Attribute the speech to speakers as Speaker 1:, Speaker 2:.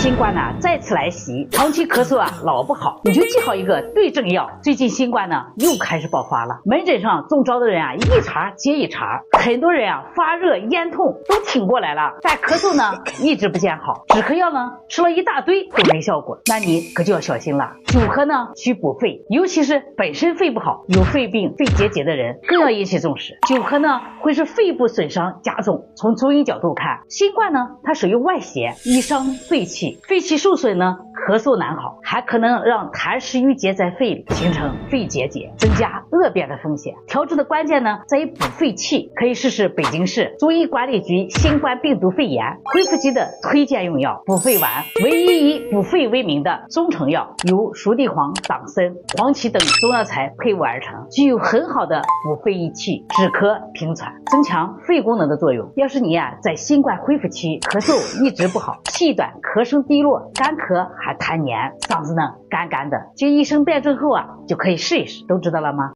Speaker 1: 新冠呢再次来袭，长期咳嗽老不好，你就记好一个对症药。最近新冠呢又开始爆发了，门诊上中招的人一茬接一茬，很多人发热咽痛都挺过来了，但咳嗽呢一直不见好，止咳药呢吃了一大堆都没效果，那你可就要小心了。久咳呢需补肺，尤其是本身肺不好、有肺病、肺结节的人更要引起重视。久咳呢会使肺部损伤加重，从中医角度看，新冠呢它属于外邪，易伤肺气，肺气受损呢咳嗽难好，还可能让痰湿淤结在肺里，形成肺结节，增加恶变的风险。调治的关键呢在于补肺气，可以试试北京市中医管理局新冠病毒肺炎恢复期的推荐用药补肺丸，唯一以补肺为名的中成药，由熟地黄、党参、黄芪等中药材配伍而成，具有很好的补肺益气、止咳平喘、增强肺功能的作用。要是你在新冠恢复期咳嗽一直不好，气短、咳声低落、干咳还痰黏，嗓子呢干干的，经医生辩证后就可以试一试，都知道了吗？